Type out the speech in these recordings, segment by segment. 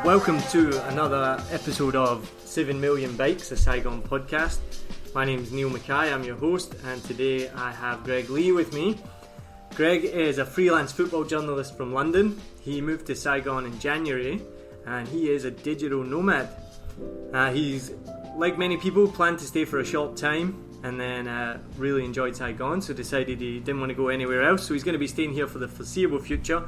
Welcome to another episode of 7 Million Bikes, a Saigon podcast. My name is Neil Mackay, I'm your host, and today I have Greg Lee with me. Greg is a freelance football journalist from London. He moved to Saigon in January, and he is a digital nomad. He's, like many people, planned to stay for a short time, and then really enjoyed Saigon, so decided he didn't want to go anywhere else. So he's going to be staying here for the foreseeable future,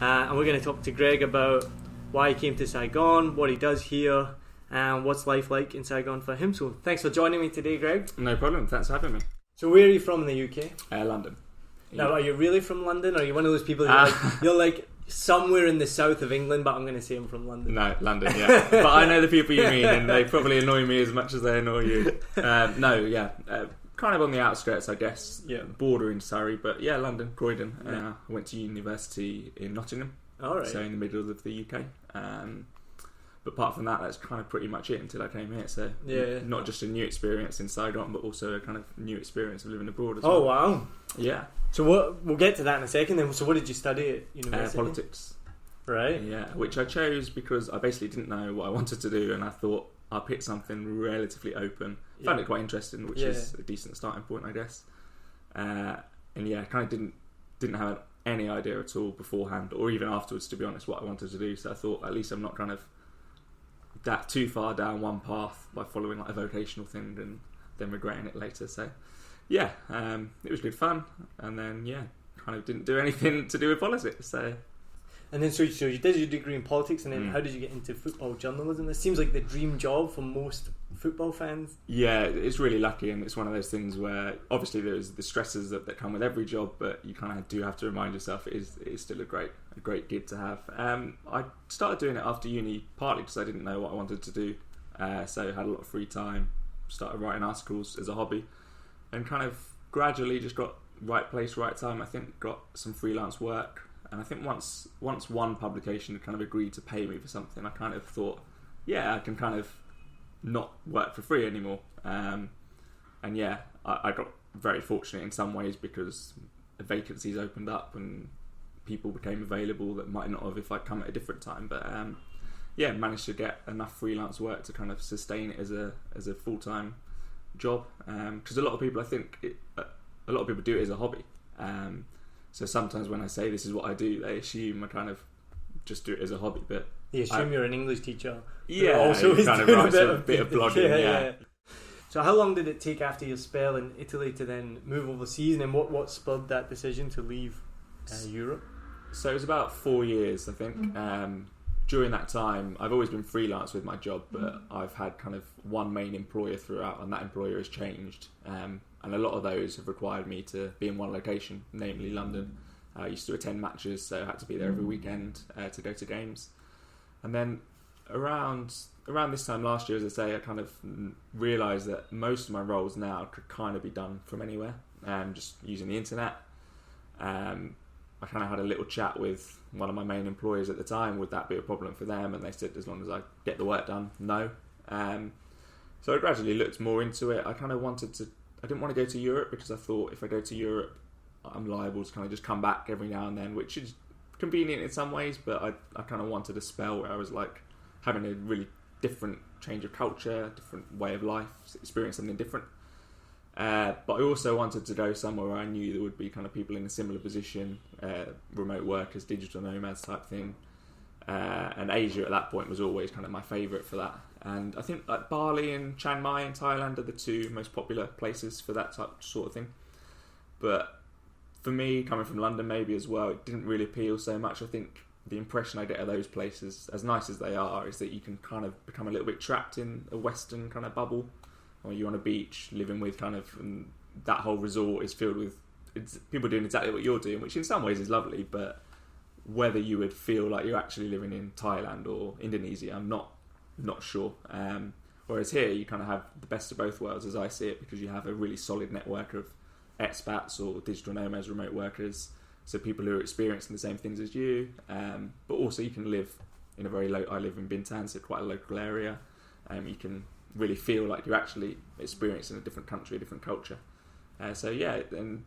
and we're going to talk to Greg about why he came to Saigon, what he does here, and what's life like in Saigon for him. So thanks for joining me today, Greg. No problem, thanks for having me. So where are you from in the UK? London. Now, are you really from London, or are you one of those people you're like somewhere in the south of England, but I'm going to say I'm from London? No, London, yeah. But I know the people you mean, and they probably annoy me as much as they annoy you. Kind of on the outskirts, I guess. Yeah. Bordering Surrey, but yeah, London, Croydon. I went to university in Nottingham. All right. So in the middle of the UK. But apart from that, that's kind of pretty much it until I came here. So not just a new experience in Saigon, but also a kind of new experience of living abroad as well. Oh, wow. Yeah. So we'll get to that in a second then. So what did you study at university? Politics. Right. Yeah, which I chose because I basically didn't know what I wanted to do, and I thought I'll pick something relatively open. Found it quite interesting, which is a decent starting point, I guess. Kind of didn't have any idea at all beforehand, or even afterwards, to be honest, what I wanted to do. So I thought at least I'm not kind of that too far down one path by following like a vocational thing and then regretting it later. So it was good fun, and then kind of didn't do anything to do with politics. So you did your degree in politics, and then how did you get into football journalism? It seems like the dream job for most football fans. Yeah, it's really lucky, and it's one of those things where obviously there's the stresses that come with every job, but you kind of do have to remind yourself it is still a great gig to have. I started doing it after uni, partly because I didn't know what I wanted to do, so I had a lot of free time, started writing articles as a hobby, and kind of gradually just got right place, right time. I think got some freelance work. And I think once one publication had kind of agreed to pay me for something, I kind of thought, I can kind of not work for free anymore. I got very fortunate in some ways because vacancies opened up and people became available that might not have if I'd come at a different time. But managed to get enough freelance work to kind of sustain it as a full-time job. Because a lot of people do it as a hobby. So sometimes when I say this is what I do, they assume I kind of just do it as a hobby. But they assume you're an English teacher. Yeah, also kind of writes a bit of blogging. Yeah. So how long did it take after your spell in Italy to then move overseas, and then what spurred that decision to leave Europe? So it was about 4 years, I think. During that time, I've always been freelance with my job, but I've had kind of one main employer throughout, and that employer has changed. And a lot of those have required me to be in one location, namely London. I used to attend matches, so I had to be there every weekend to go to games. And then around this time last year, as I say, I kind of realised that most of my roles now could kind of be done from anywhere, just using the internet. I kind of had a little chat with one of my main employers at the time, would that be a problem for them? And they said, as long as I get the work done, no. So I gradually looked more into it. I didn't want to go to Europe because I thought if I go to Europe, I'm liable to kind of just come back every now and then, which is convenient in some ways, but I kind of wanted a spell where I was like having a really different change of culture, different way of life, experience something different. But I also wanted to go somewhere where I knew there would be kind of people in a similar position, remote workers, digital nomads type thing. And Asia at that point was always kind of my favourite for that. And I think like Bali and Chiang Mai in Thailand are the two most popular places for that sort of thing. But for me, coming from London maybe as well, it didn't really appeal so much. I think the impression I get of those places, as nice as they are, is that you can kind of become a little bit trapped in a Western kind of bubble. Or you're on a beach living with kind of, and that whole resort is filled with people doing exactly what you're doing, which in some ways is lovely, but whether you would feel like you're actually living in Thailand or Indonesia, I'm not sure. Whereas here you kind of have the best of both worlds as I see it, because you have a really solid network of expats or digital nomads, remote workers, so people who are experiencing the same things as you, but also you can live in a I live in Bintan, so quite a local area. You can really feel like you're actually experiencing a different country, a different culture. And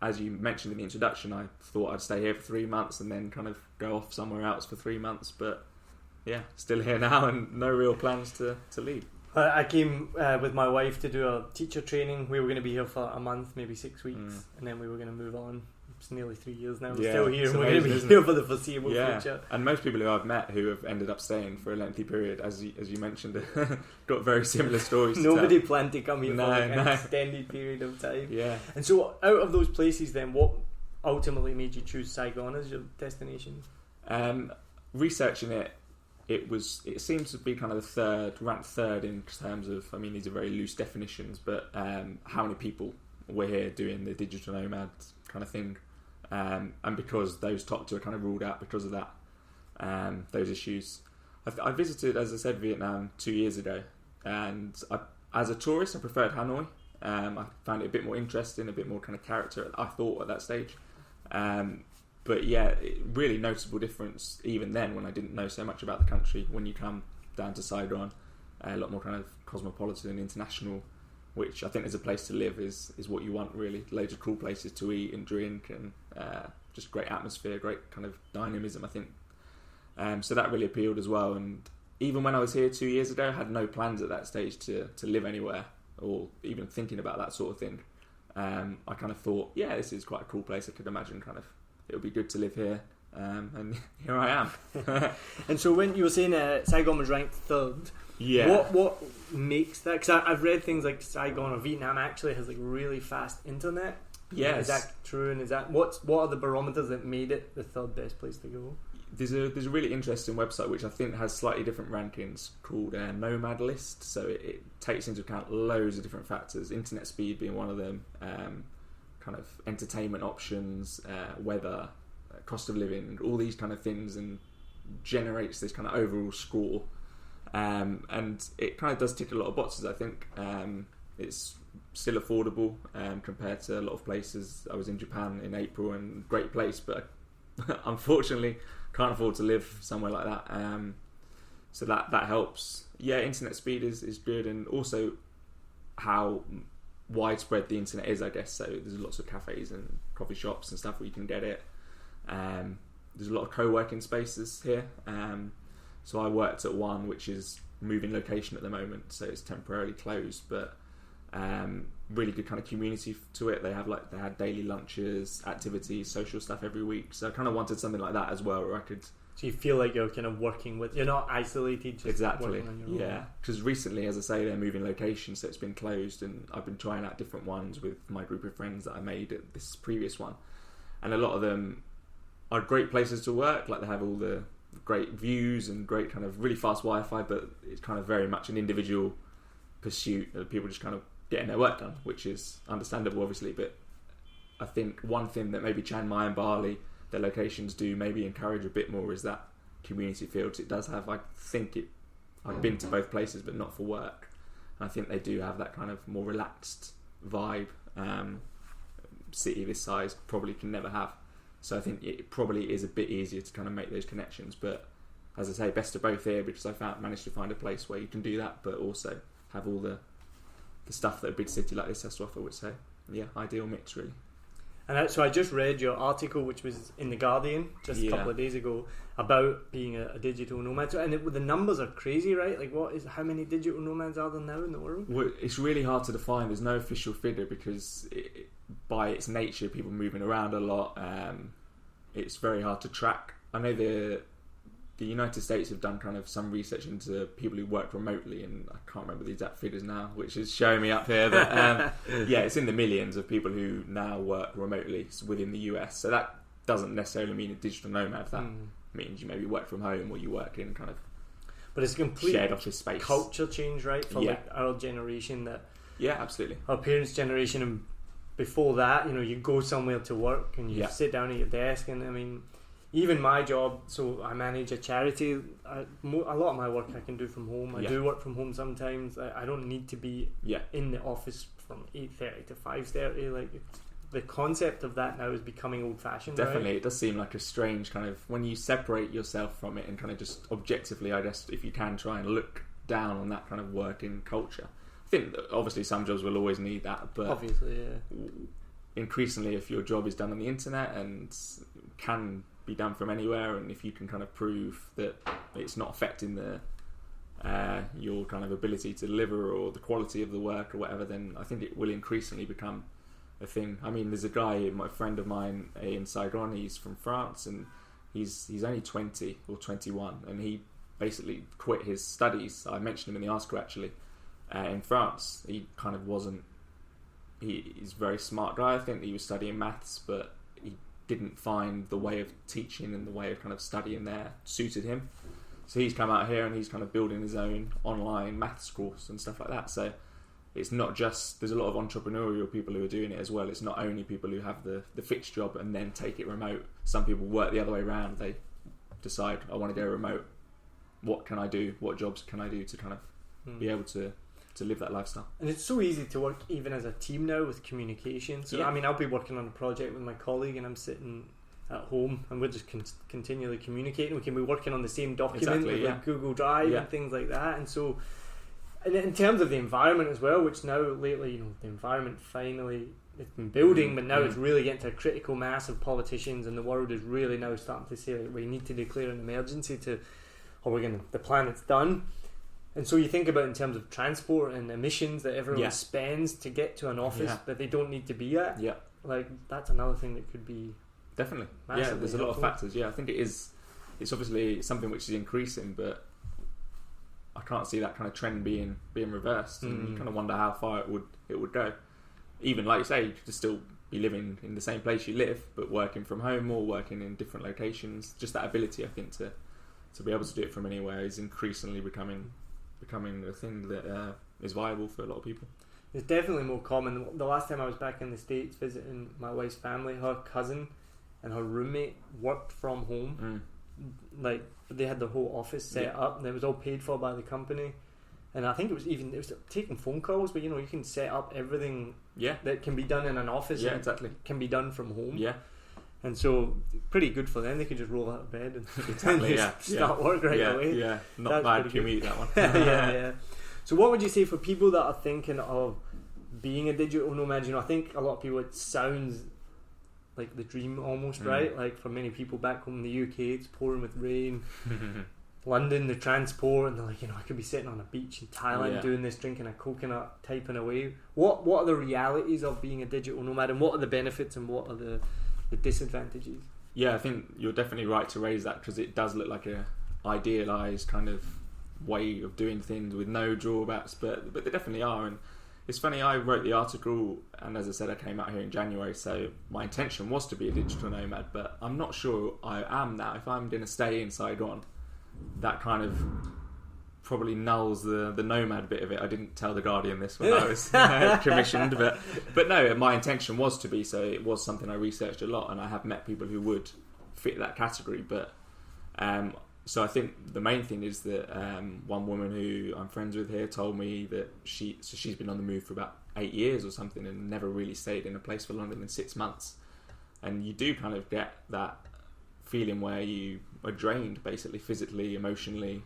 as you mentioned in the introduction, I thought I'd stay here for 3 months and then kind of go off somewhere else for 3 months, but still here now and no real plans to leave. I came with my wife to do a teacher training. We were going to be here for a month, maybe 6 weeks, and then we were going to move on. It's nearly 3 years now. We're still here. We're going to be here for the foreseeable future. And most people who I've met who have ended up staying for a lengthy period, as you mentioned, got very similar stories. Nobody planned to come here for an extended period of time. Yeah. And so, out of those places, then, what ultimately made you choose Saigon as your destination? Researching it seems to be kind of ranked third in terms of, I mean, these are very loose definitions, but how many people were here doing the digital nomad kind of thing. And because those top two are kind of ruled out because of that, those issues. I visited, as I said, Vietnam 2 years ago, and as a tourist, I preferred Hanoi. I found it a bit more interesting, a bit more kind of character, I thought, at that stage. But yeah, really noticeable difference even then when I didn't know so much about the country. When you come down to Saigon, a lot more kind of cosmopolitan, international, which I think as a place to live is what you want, really. Loads of cool places to eat and drink, and just great atmosphere, great kind of dynamism, I think. So that really appealed as well. And even when I was here 2 years ago, I had no plans at that stage to live anywhere or even thinking about that sort of thing. I kind of thought, yeah, this is quite a cool place. I could imagine kind of it would be good to live here. And here I am. And so when you were saying Saigon was ranked third, what makes that? Because I've read things like Saigon or Vietnam actually has like really fast internet. Yes. Is that true? And is that what are the barometers that made it the third best place to go? There's a really interesting website which I think has slightly different rankings called Nomad list. So it takes into account loads of different factors, internet speed being one of them, kind of entertainment options, weather, cost of living, all these kind of things, and generates this kind of overall score. And it kind of does tick a lot of boxes, I think. It's still affordable compared to a lot of places. I was in Japan in April, and great place, but unfortunately can't afford to live somewhere like that. So that helps. Yeah, internet speed is good, and also how widespread the internet is, I guess. So there's lots of cafes and coffee shops and stuff where you can get it. There's a lot of co-working spaces here. So I worked at one which is moving location at the moment, so it's temporarily closed, but really good kind of community to it. They had daily lunches, activities, social stuff every week. So I kind of wanted something like that as well, where I could. So you feel like you're kind of working with, you're not isolated. Just exactly. On your own. Yeah, because recently, as I say, they're moving locations, so it's been closed, and I've been trying out different ones with my group of friends that I made at this previous one, and a lot of them are great places to work. Like they have all the great views and great kind of really fast Wi-Fi, but it's kind of very much an individual pursuit of people just kind of getting their work done, which is understandable, obviously. But I think one thing that maybe Chiang Mai and Bali, their locations, do maybe encourage a bit more is that community feel. It does have, I've been to both places, but not for work. And I think they do have that kind of more relaxed vibe. City this size probably can never have. So I think it probably is a bit easier to kind of make those connections. But as I say, best of both here, because managed to find a place where you can do that, but also have all the stuff that a big city like this has to offer, which say, yeah, ideal mix, really. And so I just read your article, which was in The Guardian just a couple of days ago, about being a digital nomad. And the numbers are crazy, right? Like, how many digital nomads are there now in the world? Well, it's really hard to define. There's no official figure because by its nature, people moving around a lot. It's very hard to track. I know the United States have done kind of some research into people who work remotely, and I can't remember the exact figures now, which is showing me up here. But yeah, it's in the millions of people who now work remotely within the US. So that doesn't necessarily mean a digital nomad. That means you maybe work from home or you work in kind of but it's a complete shared office space. Culture change, right? For like our generation, absolutely. Our parents' generation, and before that, you go somewhere to work and you sit down at your desk, and I mean, even my job, so I manage a charity. A lot of my work I can do from home. I do work from home sometimes. I don't need to be in the office from 8:30 to 5:30. Like, the concept of that now is becoming old-fashioned. Definitely, right? It does seem like a strange kind of, when you separate yourself from it and kind of just objectively, I guess, if you can try and look down on that kind of working culture. I think that obviously some jobs will always need that, but obviously, increasingly, if your job is done on the internet and can be done from anywhere, and if you can kind of prove that it's not affecting your kind of ability to deliver or the quality of the work or whatever, then I think it will increasingly become a thing. I mean, there's a guy, my friend of mine in Saigon, he's from France, and he's only 20 or 21, and he basically quit his studies. I mentioned him in the article actually. In France, he kind of wasn't. He's a very smart guy. I think he was studying maths, but he didn't find the way of teaching and the way of kind of studying there suited him. So he's come out here and he's kind of building his own online maths course and stuff like that. So it's not just, there's a lot of entrepreneurial people who are doing it as well. It's not only people who have the fixed job and then take it remote. Some people work the other way around. They decide, I want to go remote. What can I do? What jobs can I do to kind of be able to live that lifestyle? And it's so easy to work even as a team now with communication. So I mean, I'll be working on a project with my colleague and I'm sitting at home and we're just continually communicating. We can be working on the same document with like Google Drive and things like that. And so, and in terms of the environment as well, which now lately, you know, the environment finally, it's been building, but now it's really getting to a critical mass of politicians, and the world is really now starting to say, like, we need to declare an emergency the planet's done. And so you think about in terms of transport and emissions that everyone spends to get to an office that they don't need to be at. Yeah, like that's another thing that could be definitely. Yeah, there's a lot of factors. Yeah, I think it is. It's obviously something which is increasing, but I can't see that kind of trend being reversed. And you kind of wonder how far it would go. Even like you say, you could still be living in the same place you live, but working from home or working in different locations. Just that ability, I think, to be able to do it from anywhere is increasingly becoming a thing that is viable for a lot of people. It's definitely more common. The last time I was back in the States visiting my wife's family, her cousin and her roommate worked from home. Like they had the whole office set up and it was all paid for by the company. And I think it was taking phone calls, but you know, you can set up everything that can be done in an office and can be done from home. Yeah. And so, pretty good for them. They could just roll out of bed and start work right away. Yeah, not bad commute, that one. yeah. So what would you say for people that are thinking of being a digital nomad? You know, I think a lot of people, it sounds like the dream almost, right? Like for many people back home in the UK, it's pouring with rain. London, the transport, and they're like, you know, I could be sitting on a beach in Thailand doing this, drinking a coconut, typing away. What are the realities of being a digital nomad, and what are the benefits and what are the disadvantages? Yeah, I think you're definitely right to raise that, because it does look like a idealised kind of way of doing things with no drawbacks, but there definitely are. And it's funny, I wrote the article, and as I said, I came out here in January, so my intention was to be a digital nomad, but I'm not sure I am now. If I'm going to stay in Saigon, that kind of probably nulls the nomad bit of it. I didn't tell the Guardian this when I was commissioned, but no, my intention was to be, so it was something I researched a lot, and I have met people who would fit that category. But so I think the main thing is that one woman who I'm friends with here told me that she's been on the move for about 8 years or something and never really stayed in a place for longer than 6 months. And you do kind of get that feeling where you are drained, basically physically, emotionally,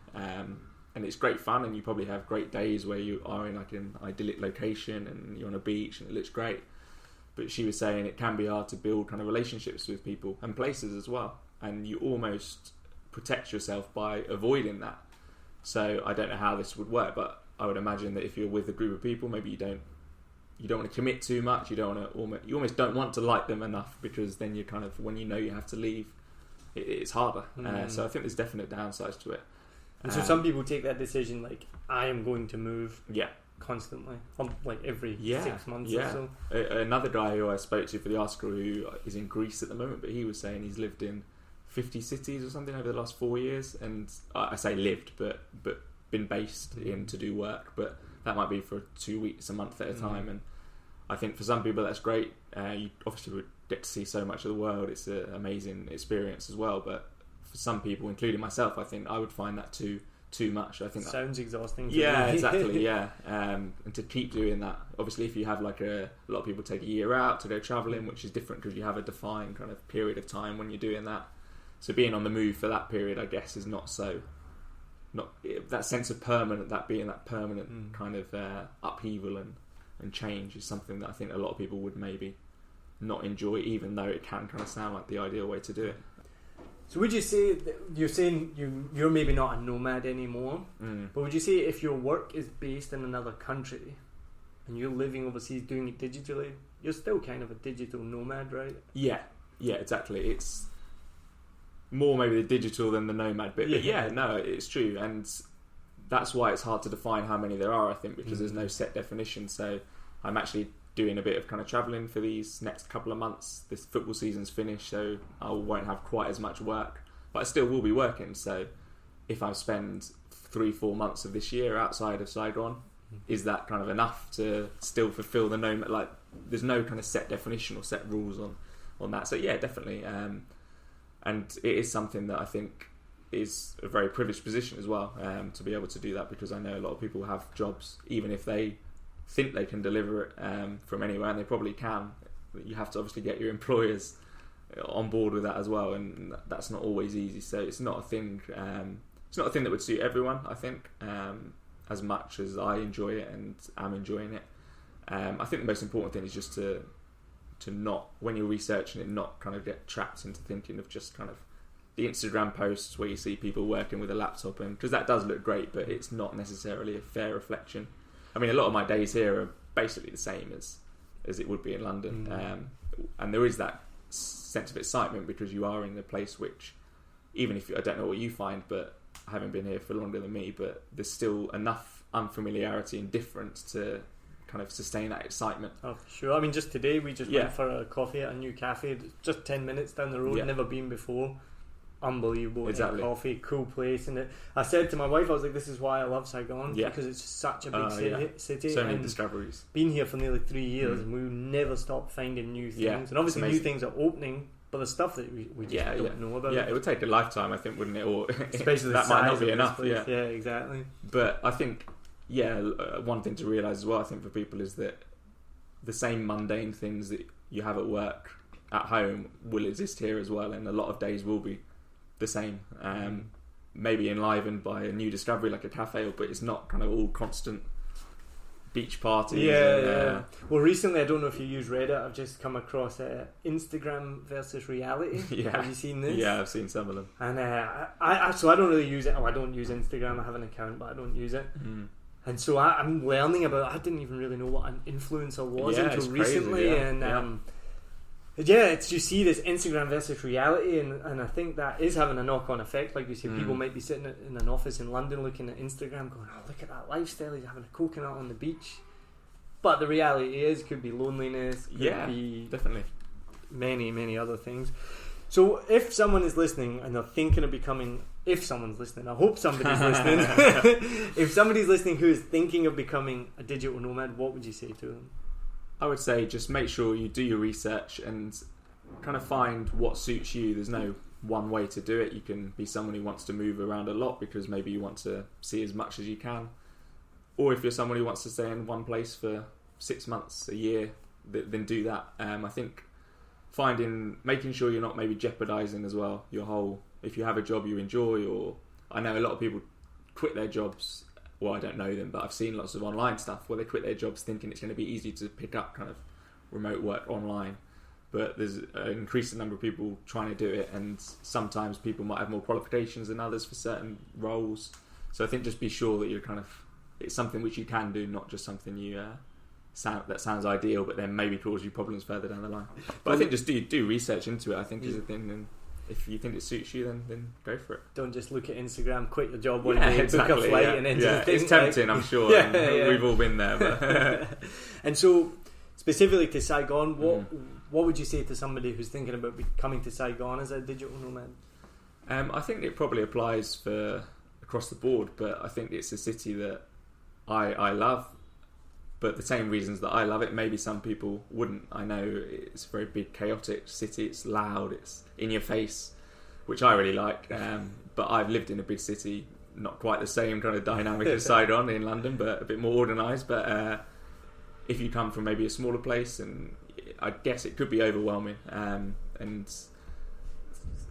and it's great fun, and you probably have great days where you are in like an idyllic location and you're on a beach and it looks great. But she was saying it can be hard to build kind of relationships with people and places as well, and you almost protect yourself by avoiding that. So I don't know how this would work, but I would imagine that if you're with a group of people, maybe you don't want to commit too much. You almost don't want to like them enough, because then you kind of, when you know you have to leave, it's harder. So I think there's definite downsides to it. And so some people take that decision like, I am going to move constantly, like every 6 months or so. Another guy who I spoke to for the article, who is in Greece at the moment, but he was saying he's lived in 50 cities or something over the last 4 years, and I say lived, but been based in to do work, but that might be for 2 weeks, a month at a time. And I think for some people that's great. You obviously would get to see so much of the world. It's an amazing experience as well, but for some people, including myself, I think I would find that too much. I think sounds exhausting. Yeah, exactly. Yeah, and to keep doing that, obviously, if you have like a lot of people take a year out to go traveling, which is different because you have a defined kind of period of time when you're doing that. So being on the move for that period, I guess, is not that sense of permanent. That being that permanent kind of upheaval and change is something that I think a lot of people would maybe not enjoy, even though it can kind of sound like the ideal way to do it. So would you say you're saying you're maybe not a nomad anymore, but would you say if your work is based in another country and you're living overseas doing it digitally, you're still kind of a digital nomad, right? Yeah, exactly. It's more maybe the digital than the nomad bit, but no, it's true, and that's why it's hard to define how many there are, I think, because there's no set definition. So I'm actually doing a bit of kind of travelling for these next couple of months. This football season's finished, so I won't have quite as much work, but I still will be working. So if I spend 3-4 months of this year outside of Saigon, is that kind of enough to still fulfill the nomad? Like, there's no kind of set definition or set rules on that. So yeah, definitely. And it is something that I think is a very privileged position as well, to be able to do that, because I know a lot of people have jobs, even if they think they can deliver it from anywhere, and they probably can. You have to obviously get your employers on board with that as well, and that's not always easy. So it's not a thing. It's not a thing that would suit everyone, I think, as much as I enjoy it and am enjoying it. I think the most important thing is just to not, when you're researching it, not kind of get trapped into thinking of just kind of the Instagram posts where you see people working with a laptop, and because that does look great, but it's not necessarily a fair reflection. I mean, a lot of my days here are basically the same as it would be in London, and there is that sense of excitement because you are in a place which, even if I don't know what you find, but I haven't been here for longer than me, but there's still enough unfamiliarity and difference to kind of sustain that excitement. Oh, for sure. I mean, just today we just went for a coffee at a new cafe, just 10 minutes down the road, never been before. Unbelievable. Exactly. Coffee, cool place. And I said to my wife, I was like, this is why I love Saigon, because it's such a big city. So many discoveries. Been here for nearly 3 years and we never stop finding new things. And obviously new things are opening, but the stuff that we just don't know about. Yeah, it would take a lifetime, I think, wouldn't it? Or especially that might not be enough. Yeah, exactly. But I think, one thing to realise as well, I think, for people is that the same mundane things that you have at work, at home, will exist here as well, and a lot of days will be the same. Maybe enlivened by a new discovery like a cafe, but it's not kind of all constant beach parties. Well, recently, I don't know if you use Reddit, I've just come across Instagram versus reality. Have you seen this? Yeah, I've seen some of them. And I don't really use it. I don't use Instagram. I have an account, but I don't use it. And so I'm learning about. I didn't even really know what an influencer was until recently. It's, you see this Instagram versus reality, and I think that is having a knock-on effect. Like you say, people might be sitting in an office in London looking at Instagram going, oh, look at that lifestyle, he's having a coconut on the beach. But the reality is, could be loneliness, could be definitely many, many other things. So if someone is listening and they're thinking of becoming, if someone's listening, I hope somebody's listening. If somebody's listening who is thinking of becoming a digital nomad, what would you say to them? I would say just make sure you do your research and kind of find what suits you. There's no one way to do it. You can be someone who wants to move around a lot because maybe you want to see as much as you can. Or if you're someone who wants to stay in one place for 6 months, a year, then do that. I think making sure you're not maybe jeopardising as well your whole, if you have a job you enjoy, or I know a lot of people quit their jobs. Well, I don't know them, but I've seen lots of online stuff where they quit their jobs thinking it's going to be easy to pick up kind of remote work online. But there's an increasing number of people trying to do it, and sometimes people might have more qualifications than others for certain roles. So I think just be sure that you're it's something which you can do, not just something you that sounds ideal, but then maybe cause you problems further down the line. But I think just do research into it, I think, is a thing. And if you think it suits you, then go for it. Don't just look at Instagram, quit your job one day, book a flight, and then just think, it's tempting, I'm sure. We've all been there. But and so, specifically to Saigon, what would you say to somebody who's thinking about coming to Saigon as a digital nomad? I think it probably applies for across the board, but I think it's a city that I love. But the same reasons that I love it, maybe some people wouldn't. I know it's a very big, chaotic city. It's loud. It's in your face, which I really like. But I've lived in a big city, not quite the same kind of dynamic as Saigon in London, but a bit more organised. But if you come from maybe a smaller place, and I guess it could be overwhelming. And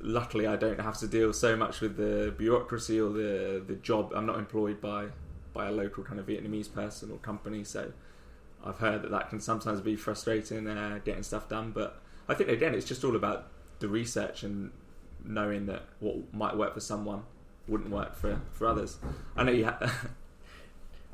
luckily, I don't have to deal so much with the bureaucracy or the job. I'm not employed by a local kind of Vietnamese person or company, so I've heard that can sometimes be frustrating getting stuff done. But I think again it's just all about the research and knowing that what might work for someone wouldn't work for others. I know you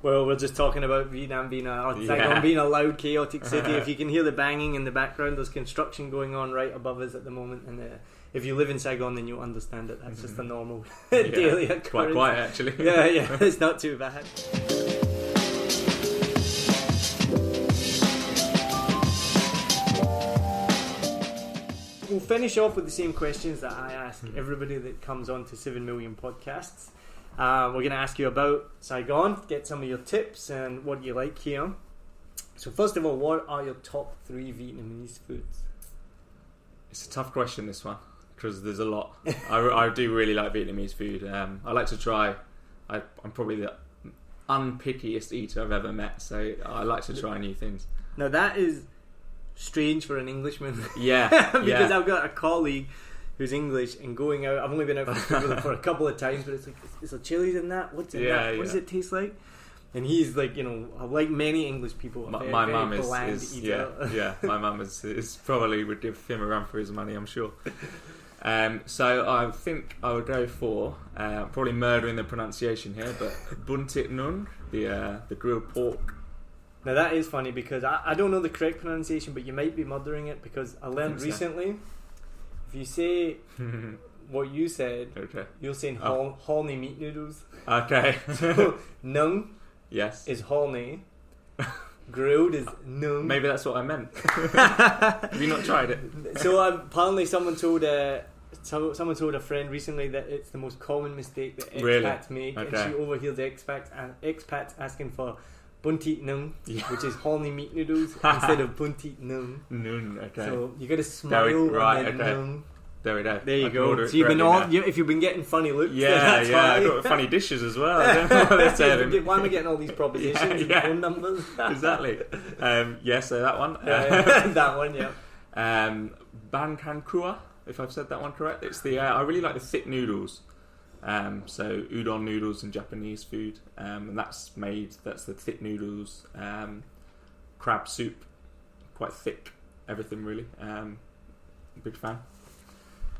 Well, we're just talking about Vietnam being Saigon being a loud, chaotic city. If you can hear the banging in the background, there's construction going on right above us at the moment. And if you live in Saigon, then you'll understand it. That's just a normal daily occurrence. Quite quiet, actually. Yeah, it's not too bad. We'll finish off with the same questions that I ask everybody that comes on to 7 Million Podcasts. We're going to ask you about Saigon, get some of your tips and what you like here. So first of all, what are your top 3 Vietnamese foods? It's a tough question, this one, because there's a lot. I do really like Vietnamese food. I like to try. I'm probably the unpickiest eater I've ever met, so I like to try new things. Now that is strange for an Englishman. Yeah. Because I've got a colleague who's English and going out. I've only been out for a couple of times, but it's like, is there chilies in that? What's in that? What does it taste like? And he's like, like many English people, my mum is eater. My mum is probably would give him a run for his money, I'm sure. So I think I would go for probably murdering the pronunciation here, but bun thịt nướng, the grilled pork. Now that is funny because I don't know the correct pronunciation, but you might be murdering it because I learned recently. If you say what you said, you're saying Holney meat noodles. Okay. So, nung is Holney. Grilled is nung. Maybe that's what I meant. Have you not tried it? So apparently someone told a friend recently that it's the most common mistake that expats make. And she overhears expats asking for bun thịt nướng, which is Holney meat noodles, instead of bun thịt nướng. So you got to smile and then nướng. There we go. There you go. So if you've been getting funny looks, that's why. I've got funny dishes as well. I don't know what they're serving. Why am I getting all these propositions and phone numbers? Exactly. So that one. That one, yeah. Ban Can Kua, if I've said that one correct. It's the I really like the thick noodles. So udon noodles in Japanese food, and that's the thick noodles. Crab soup, quite thick, everything really. Big fan.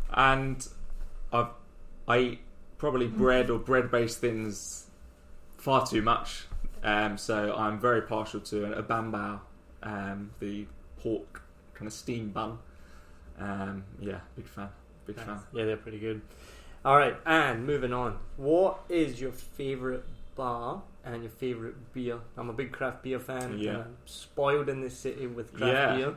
And I eat probably bread or bread-based things far too much. So I'm very partial to a banh bao, the pork kind of steam bun. Big fan. Yeah, they're pretty good. All right, and moving on. What is your favourite bar and your favourite beer? I'm a big craft beer fan. Yeah. And I'm spoiled in this city with craft beer.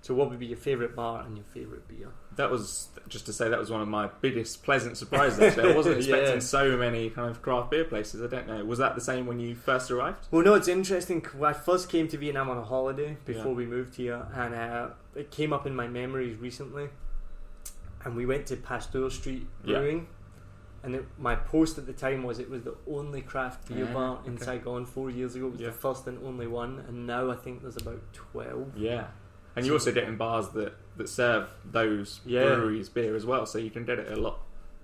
So what would be your favourite bar and your favourite beer? That was, just to say, that was one of my biggest pleasant surprises, actually. I wasn't expecting so many kind of craft beer places. I don't know. Was that the same when you first arrived? Well, no, it's interesting. I first came to Vietnam on a holiday before we moved here, and it came up in my memories recently. And we went to Pasteur Street Brewing. And my post at the time was it was the only craft beer bar in Saigon 4 years ago. It was the first and only one. And now I think there's about 12. Yeah. And you also get in bars that serve those breweries beer as well, so you can get it a lot,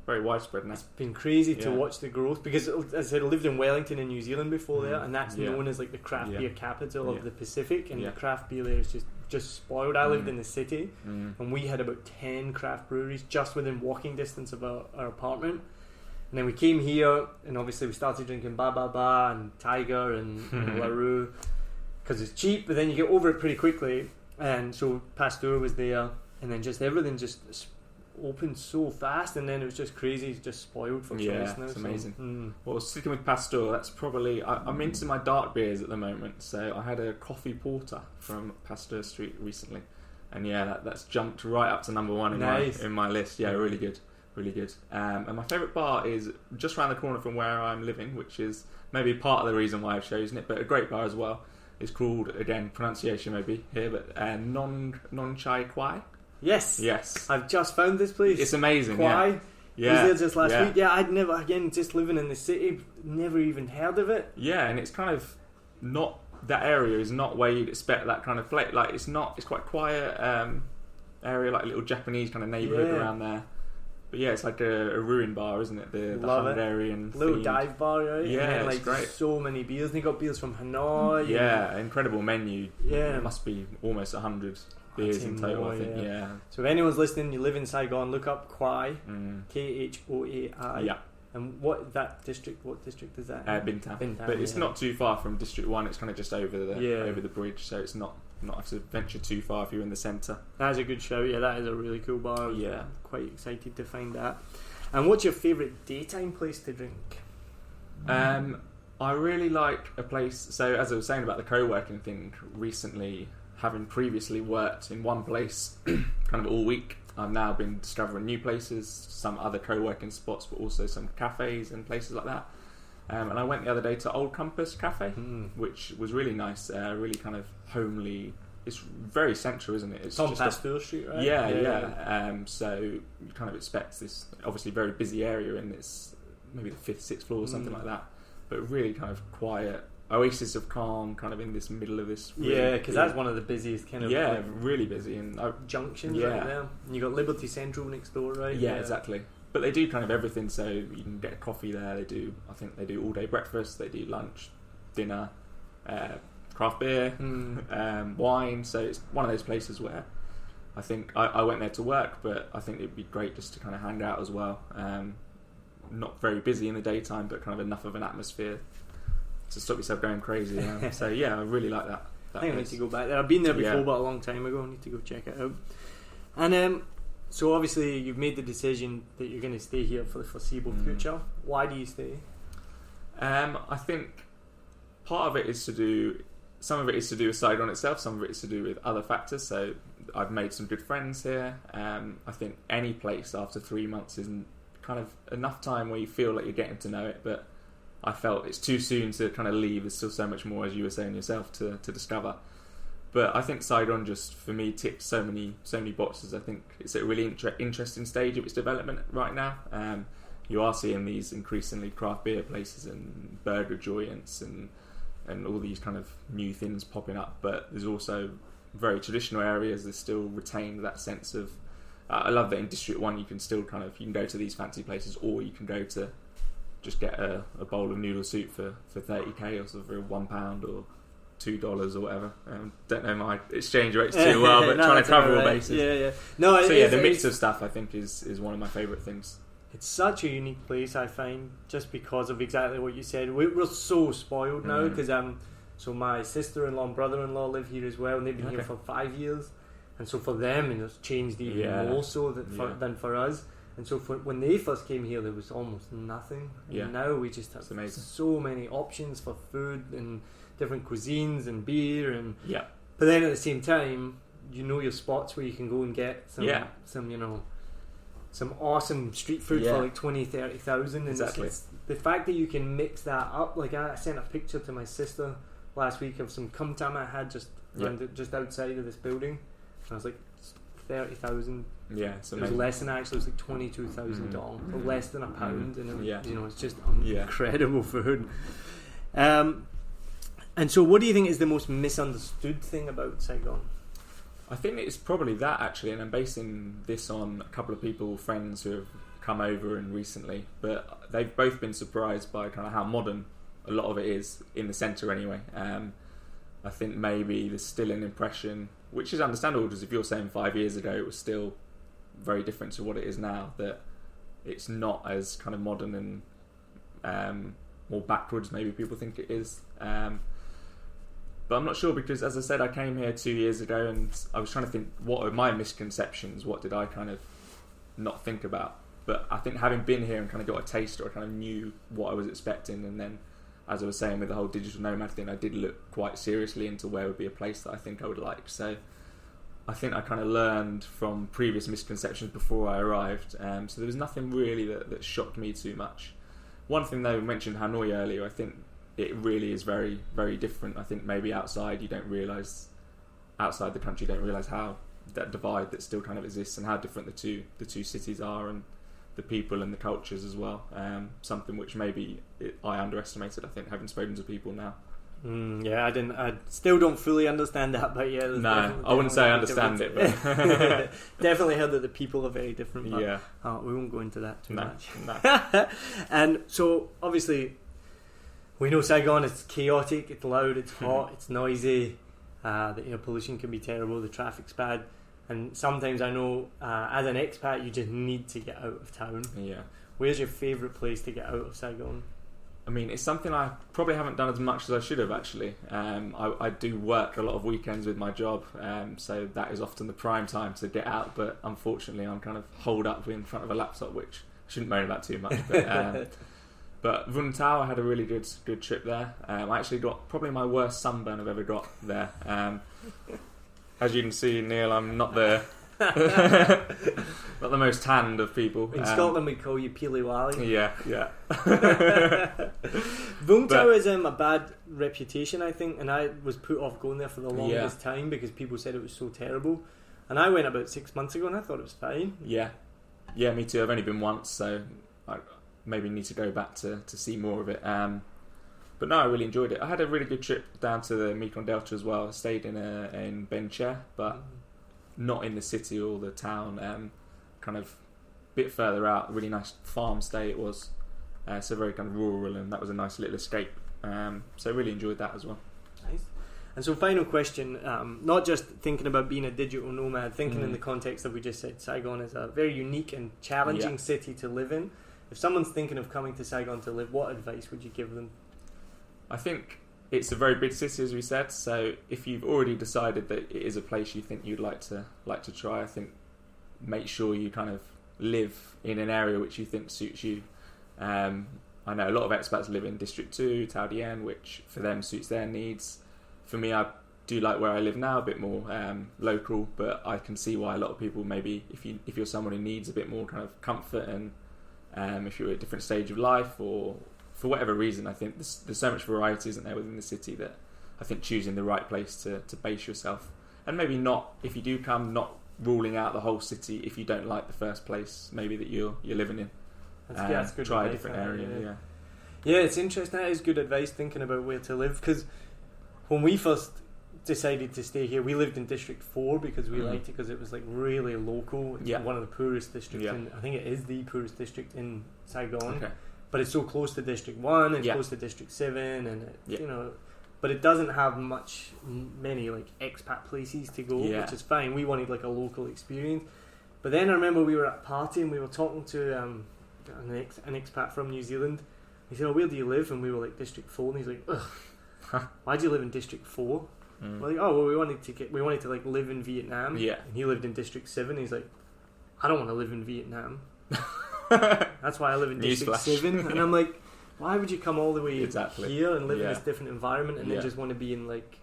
very widespread now. It's been crazy to watch the growth, because as I said, I lived in Wellington in New Zealand before there, and that's known as like the craft beer capital of the Pacific, and the craft beer there is just spoiled. I lived in the city, and we had about 10 craft breweries just within walking distance of our apartment. And then we came here, and obviously we started drinking Ba Ba Ba and Tiger and LaRue, because it's cheap, but then you get over it pretty quickly. And so Pasteur was there, and then just everything just opened so fast, and then it was just crazy. It's just spoiled for choice now. It's amazing. Well, sticking with Pasteur, that's probably I'm into my dark beers at the moment. So I had a coffee porter from Pasteur Street recently, and that's jumped right up to number 1 in my list. Yeah, really good. And my favourite bar is just around the corner from where I'm living, which is maybe part of the reason why I've chosen it, but a great bar as well. It's called, again, pronunciation maybe here, but Non Chai Kwai. Yes. I've just found this place. It's amazing. Kwai. Yeah. Was there just last week. Yeah, I'd never, again, just living in the city, never even heard of it. Yeah, and it's kind of not, that area is not where you'd expect that kind of flavor. Like, it's quite quiet area, like a little Japanese kind of neighbourhood around there. But yeah, it's like a ruin bar, isn't it? The Hungarian little dive bar, right? Yeah, and then, it's great. So many beers. They got beers from Hanoi. Yeah, incredible menu. Yeah, it must be almost 100 beers in total, I think. Yeah. So if anyone's listening, you live in Saigon, look up Khoi, Khoai. Yeah. And what district is that? Bintan. But it's not too far from District 1. It's kind of just over the bridge, so it's not have to venture too far if you're in the centre. That's a good shout. Yeah, that is a really cool bar. Yeah. I'm quite excited to find that. And what's your favourite daytime place to drink? I really like a place. So as I was saying about the co-working thing, recently, having previously worked in one place kind of all week, I've now been discovering new places, some other co-working spots, but also some cafes and places like that. And I went the other day to Old Compass Cafe, which was really nice, really kind of homely. It's very central, isn't it? It's on Pasteur Street, right? Yeah. So you kind of expect this obviously very busy area, and it's maybe the 5th, 6th floor or something like that, but really kind of quiet, oasis of calm, kind of in this middle of this. Really because that's one of the busiest kind of really busy and junctions right there. And you got Liberty Central next door, right? Yeah, exactly. But they do kind of everything, so you can get a coffee there. I think they do all day breakfast. They do lunch, dinner, craft beer, wine. So it's one of those places where I think I went there to work, but I think it'd be great just to kind of hang out as well. Not very busy in the daytime, but kind of enough of an atmosphere to stop yourself going crazy. So yeah, I really like that. I think I need to go back there. I've been there before, but a long time ago. I need to go check it out. And so obviously you've made the decision that you're going to stay here for the foreseeable future. Why do you stay? I think part of it is to do. Some of it is to do with Saigon itself. Some of it is to do with other factors. So I've made some good friends here. I think any place after 3 months isn't kind of enough time where you feel like you're getting to know it, but I felt it's too soon to kind of leave. There's still so much more, as you were saying yourself, to discover. But I think Saigon just, for me, ticked so many boxes. I think it's at a really interesting stage of its development right now. You are seeing these increasingly craft beer places and burger joints and all these kind of new things popping up. But there's also very traditional areas that still retain that sense of... I love that in District 1 you can still you can go to these fancy places, or you can go to just get a bowl of noodle soup for 30k or for £1 or $2 or whatever. Don't know my exchange rates too well, but trying to cover all bases. The mix of stuff I think is one of my favourite things. It's such a unique place, I find, just because of exactly what you said. We're so spoiled now because so my sister-in-law and brother-in-law live here as well, and they've been here for 5 years, and so for them it's changed even more so than for us. And so when they first came here, there was almost nothing. And now we just have so many options for food and different cuisines and beer and but then at the same time, you know your spots where you can go and get some awesome street food for like 20,000-30,000. And it's the fact that you can mix that up. Like I sent a picture to my sister last week of some kumtam I had just outside of this building, and I was like 30,000. Yeah, it's it was less than actually. It was like $22,000 for less than £1, and it's just incredible food. And so, what do you think is the most misunderstood thing about Saigon? I think it's probably that, actually, and I'm basing this on a couple of friends who have come over and recently, but they've both been surprised by kind of how modern a lot of it is in the centre anyway. I think maybe there's still an impression, which is understandable, because if you're saying 5 years ago it was still very different to what it is now, that it's not as kind of modern and more backwards maybe people think it is. But I'm not sure, because as I said, I came here 2 years ago and I was trying to think, what are my misconceptions, what did I kind of not think about? But I think having been here and kind of got a taste, or I kind of knew what I was expecting, and then as I was saying with the whole digital nomad thing, I did look quite seriously into where would be a place that I think I would like. So I think I kind of learned from previous misconceptions before I arrived. So there was nothing really that shocked me too much. One thing though, we mentioned Hanoi earlier, I think it really is very, very different. I think maybe outside the country you don't realise how that divide that still kind of exists and how different the two cities are, and the people and the cultures as well. Something which maybe I underestimated, I think, having spoken to people now. I still don't fully understand that, but no, I wouldn't say I understand it, but definitely heard that the people are very different, but we won't go into that too much. No. And so obviously we know Saigon is chaotic, it's loud, it's hot, it's noisy. The air pollution can be terrible, the traffic's bad, and sometimes I know as an expat you just need to get out of town. Yeah. Where's your favourite place to get out of Saigon? I mean, it's something I probably haven't done as much as I should have, actually. I do work a lot of weekends with my job, so that is often the prime time to get out, but unfortunately I'm kind of holed up in front of a laptop, which I shouldn't moan about too much. But Vung Tau, I had a really good trip there. I actually got probably my worst sunburn I've ever got there. As you can see, Neil, I'm not the not the most tanned of people. In Scotland we call you Peely Wally. Yeah. Vung Tau is a bad reputation, I think, and I was put off going there for the longest time because people said it was so terrible. And I went about 6 months ago and I thought it was fine. Yeah, me too. I've only been once, so I maybe need to go back to see more of it. But no, I really enjoyed it. I had a really good trip down to the Mekong Delta as well. I stayed in Ben Che, but not in the city or the town. Kind of a bit further out. A really nice farm stay it was. So very kind of rural, and that was a nice little escape. So I really enjoyed that as well. Nice. And so final question, not just thinking about being a digital nomad, thinking in the context that we just said, Saigon is a very unique and challenging city to live in. If someone's thinking of coming to Saigon to live, what advice would you give them? I think it's a very big city, as we said, so if you've already decided that it is a place you think you'd like to try, I think make sure you kind of live in an area which you think suits you. I know a lot of expats live in District 2, Tau Dien, which for them suits their needs. For me, I do like where I live now, a bit more local, but I can see why a lot of people, maybe if you're someone who needs a bit more kind of comfort, and if you're at a different stage of life, or for whatever reason, I think there's so much variety, isn't there, within the city, that I think choosing the right place to base yourself, and maybe not, if you do come, not ruling out the whole city if you don't like the first place maybe that you're living in. That's good. Try a different area. Yeah, it's interesting. That is good advice, thinking about where to live, because when we first decided to stay here, we lived in District 4 because we liked it, because it was like really local. It's one of the poorest districts in, I think it is the poorest district in Saigon. Okay. But it's so close to District 1, it's close to District 7, and you know, but it doesn't have many like expat places to go, which is fine. We wanted like a local experience. But then I remember we were at a party and we were talking to an expat from New Zealand. He said, "Oh, where do you live?" And we were like, District 4, and he's like, "Ugh, why do you live in District 4?" We're like, "Oh, well, we wanted to like live in Vietnam." Yeah. And he lived in District 7. He's like, "I don't want to live in Vietnam." That's why I live in District 7. And I'm like, why would you come all the way here and live in this different environment, and then just want to be in like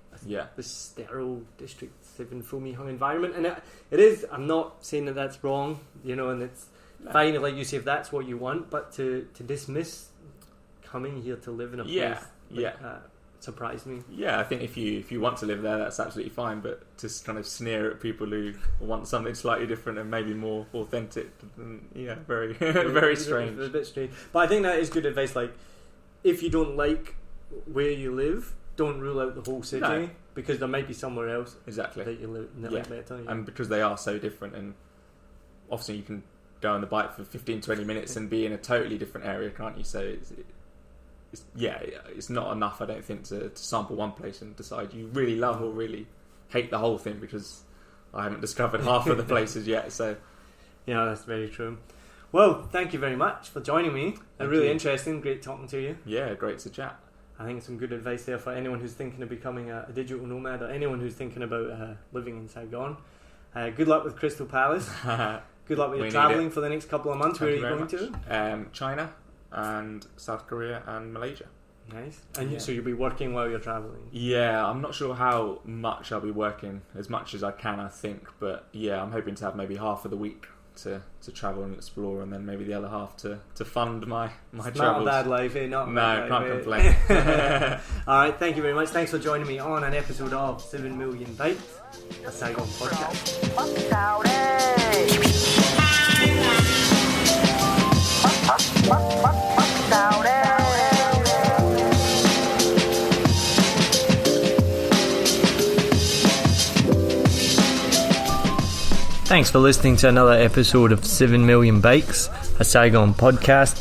this sterile District 7 foamy hung environment? And it is, I'm not saying that that's wrong, you know, and it's fine, like you say, if that's what you want, but to dismiss coming here to live in a place surprised me. Yeah, I think if you want to live there, that's absolutely fine, but to kind of sneer at people who want something slightly different and maybe more authentic, very very strange. It's a bit strange. But I think that is good advice. Like, if you don't like where you live, don't rule out the whole city, because there might be somewhere else that you live like better. Yeah. And because they are so different, and often you can go on the bike for 15-20 minutes and be in a totally different area, can't you? So it's not enough, I don't think, to sample one place and decide you really love or really hate the whole thing, because I haven't discovered half of the places yet. So yeah, that's very true. Well, thank you very much for joining me. Really interesting, great talking to you. Yeah, great to chat. I think it's some good advice there for anyone who's thinking of becoming a digital nomad, or anyone who's thinking about living in Saigon. Good luck with Crystal Palace. Good luck with your travelling for the next couple of months. Where are you going to? China and South Korea and Malaysia. Nice. And so you'll be working while you're travelling? Yeah, I'm not sure how much I'll be working, as much as I can, I think, but yeah, I'm hoping to have maybe half of the week to travel and explore, and then maybe the other half to fund my travels. Not a bad life, eh? Can't complain. Alright, thank you very much. Thanks for joining me on an episode of 7 Million Bikes, a Saigon podcast. Thanks for listening to another episode of 7 Million Bikes, a Saigon podcast.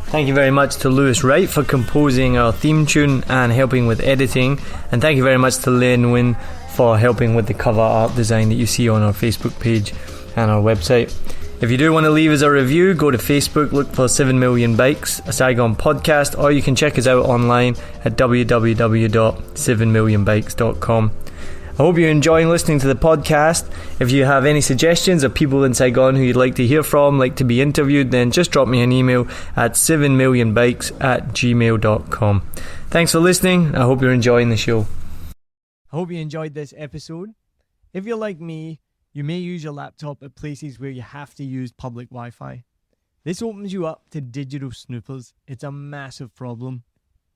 Thank you very much to Lewis Wright for composing our theme tune and helping with editing. And thank you very much to Lynn Nguyen for helping with the cover art design that you see on our Facebook page and our website. If you do want to leave us a review, go to Facebook, look for 7 Million Bikes, a Saigon podcast, or you can check us out online at www.7millionbikes.com. I hope you're enjoying listening to the podcast. If you have any suggestions of people in Saigon who you'd like to hear from, like to be interviewed, then just drop me an email at 7millionbikes@gmail.com. Thanks for listening. I hope you're enjoying the show. I hope you enjoyed this episode. If you're like me, you may use your laptop at places where you have to use public Wi-Fi. This opens you up to digital snoopers. It's a massive problem.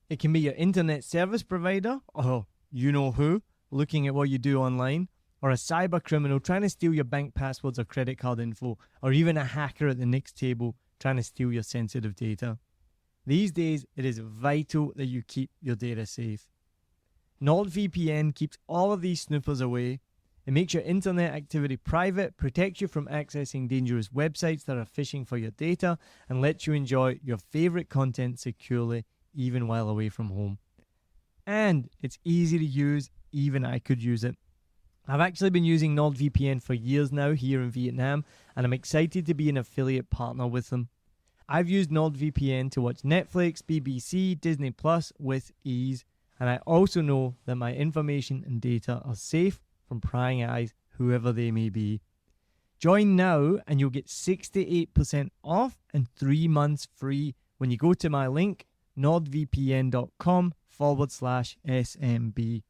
It can be your internet service provider, or you know who, looking at what you do online, or a cyber criminal trying to steal your bank passwords or credit card info, or even a hacker at the next table trying to steal your sensitive data. These days, it is vital that you keep your data safe. NordVPN keeps all of these snoopers away. It makes your internet activity private, protects you from accessing dangerous websites that are phishing for your data, and lets you enjoy your favorite content securely, even while away from home. And it's easy to use, even I could use it. I've actually been using NordVPN for years now here in Vietnam, and I'm excited to be an affiliate partner with them. I've used NordVPN to watch Netflix, BBC, Disney Plus with ease, and I also know that my information and data are safe from prying eyes, whoever they may be. Join now and you'll get 68% off and 3 months free when you go to my link, nordvpn.com/SMB.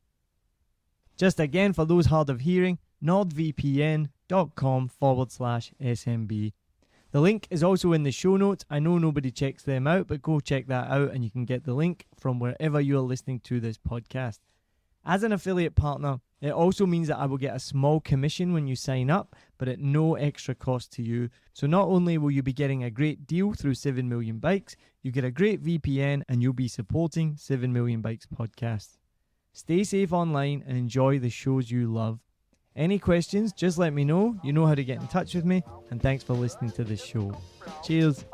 Just again, for those hard of hearing, nordvpn.com/SMB. The link is also in the show notes. I know nobody checks them out, but go check that out and you can get the link from wherever you're listening to this podcast. As an affiliate partner, it also means that I will get a small commission when you sign up, but at no extra cost to you. So not only will you be getting a great deal through 7 Million Bikes, you get a great VPN and you'll be supporting 7 Million Bikes podcast. Stay safe online and enjoy the shows you love. Any questions, just let me know. You know how to get in touch with me. And thanks for listening to this show. Cheers.